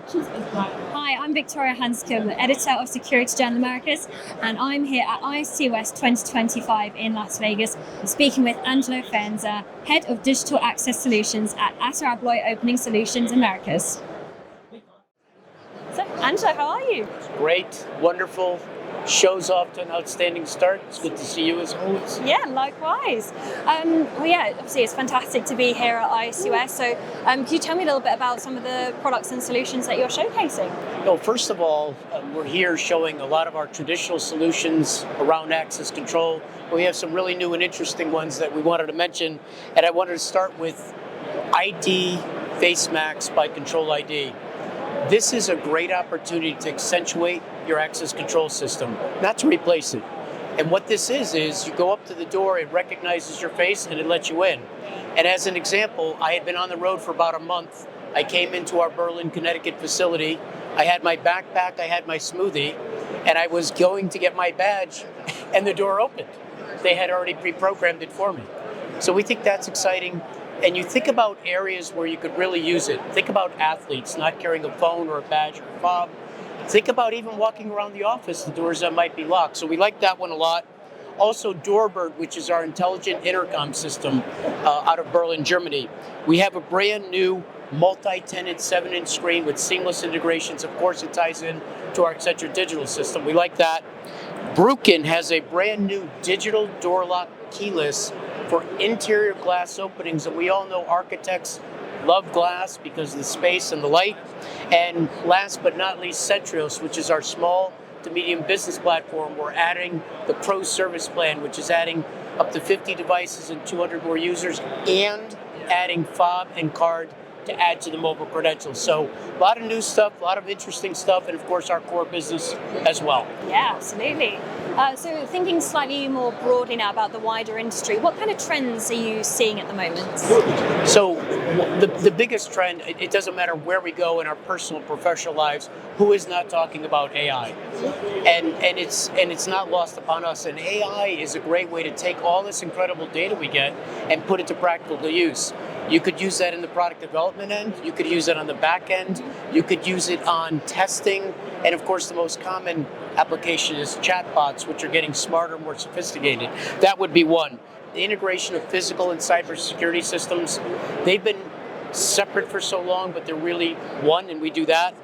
Hi, I'm Victoria Hanscomb, editor of Security Journal Americas, and I'm here at ISC West 2025 in Las Vegas, speaking with Angelo Faenza, Head of Digital Access Solutions at ASSA ABLOY Opening Solutions Americas. So, Angelo, how are you? Great, wonderful. Show's off to an outstanding start. It's good to see you as always. Yeah, likewise. Obviously it's fantastic to be here at ISC West. So can you tell me a little bit about some of the products and solutions that you're showcasing? No, first of all, we're here showing a lot of our traditional solutions around access control. We have some really new and interesting ones that we wanted to mention, and I wanted to start with ID Face Max by Control ID. This is a great opportunity to accentuate your access control system, not to replace it. And what this is you go up to the door, it recognizes your face, and it lets you in. And as an example, I had been on the road for about a month. I came into our Berlin, Connecticut facility. I had my backpack, I had my smoothie, and I was going to get my badge, and the door opened. They had already pre-programmed it for me. So we think that's exciting. And you think about areas where you could really use it. Think about athletes not carrying a phone or a badge or a fob. Think about even walking around the office, the doors that might be locked. So we like that one a lot. Also Doorbird, which is our intelligent intercom system out of Berlin, Germany. We have a brand new multi-tenant 7-inch screen with seamless integrations. Of course, it ties in to our Accenture digital system. We like that. Brukin has a brand new digital door lock keyless for interior glass openings, and we all know architects love glass because of the space and the light. And last but not least, Centrios, which is our small to medium business platform. We're adding the Pro Service Plan, which is adding up to 50 devices and 200 more users, and adding fob and card to add to the mobile credentials. So a lot of new stuff, a lot of interesting stuff, and of course our core business as well. Yeah, absolutely. So thinking slightly more broadly now about the wider industry, what kind of trends are you seeing at the moment? So the biggest trend, it doesn't matter where we go in our personal and professional lives, who is not talking about AI? And it's not lost upon us. And AI is a great way to take all this incredible data we get and put it to practical use. You could use that in the product development end, you could use it on the back end, you could use it on testing, and of course the most common application is chatbots, which are getting smarter, more sophisticated. That would be one. The integration of physical and cybersecurity systems, they've been separate for so long, but they're really one, and we do that.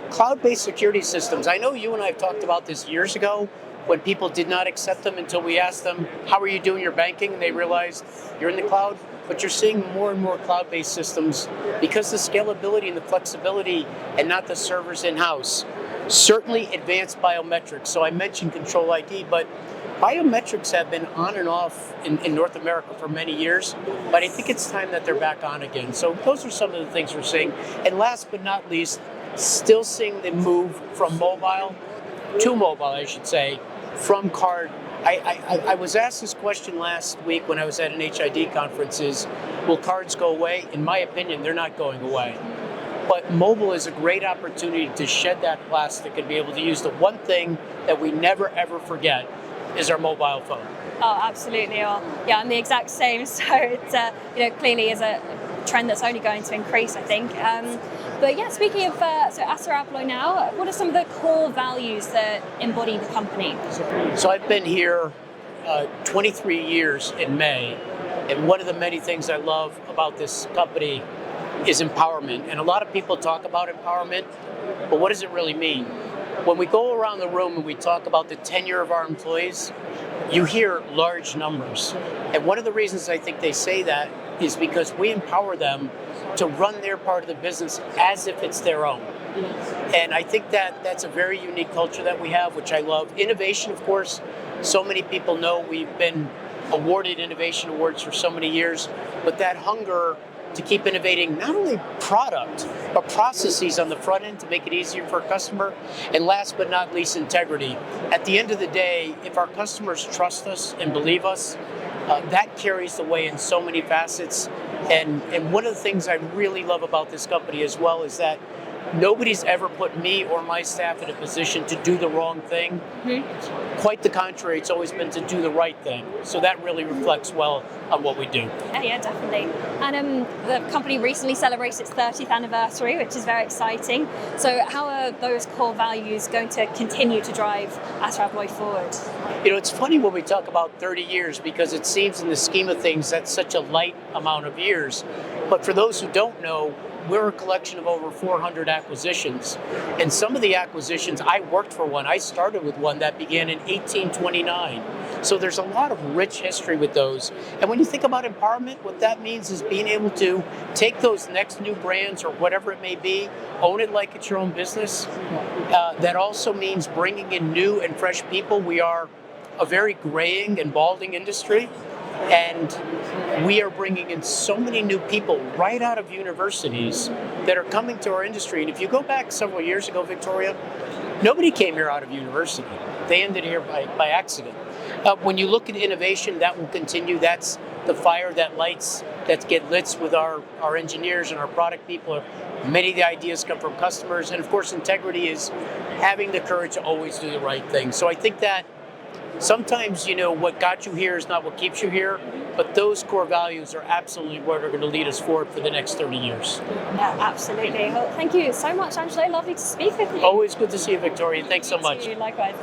Cloud-based security systems, I know you and I have talked about this years ago, when people did not accept them until we asked them, how are you doing your banking? And they realized you're in the cloud. But you're seeing more and more cloud-based systems because the scalability and the flexibility and not the servers in-house. Certainly advanced biometrics. So I mentioned Control ID, but biometrics have been on and off in North America for many years, but I think it's time that they're back on again. So those are some of the things we're seeing. And last but not least, still seeing the move from mobile to mobile, I should say, from card. I was asked this question last week when I was at an HID conference is, will cards go away? In my opinion, they're not going away. But mobile is a great opportunity to shed that plastic and be able to use the one thing that we never ever forget is our mobile phone. Oh, absolutely. Yeah, I'm the exact same. So it clearly is a trend that's only going to increase, I think. But yeah, speaking of so ASSA ABLOY now, what are some of the core values that embody the company? So I've been here 23 years in May, and one of the many things I love about this company is empowerment. And a lot of people talk about empowerment, but what does it really mean? When we go around the room and we talk about the tenure of our employees, you hear large numbers. And one of the reasons I think they say that is because we empower them to run their part of the business as if it's their own. And I think that that's a very unique culture that we have, which I love. Innovation, of course, so many people know we've been awarded innovation awards for so many years, but that hunger to keep innovating not only product, but processes on the front end to make it easier for a customer. And last but not least, integrity. At the end of the day, if our customers trust us and believe us, that carries the way in so many facets. And one of the things I really love about this company as well is that nobody's ever put me or my staff in a position to do the wrong thing. Quite the contrary, it's always been to do the right thing. So that really reflects well on what we do. Yeah, definitely. And the company recently celebrated its 30th anniversary, which is very exciting. So how are those core values going to continue to drive ASSA ABLOY forward? You know, it's funny when we talk about 30 years because it seems in the scheme of things that's such a light amount of years. But for those who don't know, we're a collection of over 400 acquisitions. And some of the acquisitions, I worked for one. I started with one that began in 1829. So there's a lot of rich history with those. And when you think about empowerment, what that means is being able to take those next new brands or whatever it may be, own it like it's your own business. That also means bringing in new and fresh people. We are a very graying and balding industry. And we are bringing in so many new people right out of universities that are coming to our industry. And if you go back several years ago, Victoria, nobody came here out of university. They ended here by accident. When you look at innovation, that will continue. That's the fire that lights, that get lit with our engineers and our product people. Many of the ideas come from customers. And of course, integrity is having the courage to always do the right thing. So I think that sometimes, you know, what got you here is not what keeps you here, but those core values are absolutely what are going to lead us forward for the next 30 years. Yeah, absolutely. Well, thank you so much, Angelo. Lovely to speak with you. Always good to see you, Victoria. Thanks so much. Likewise.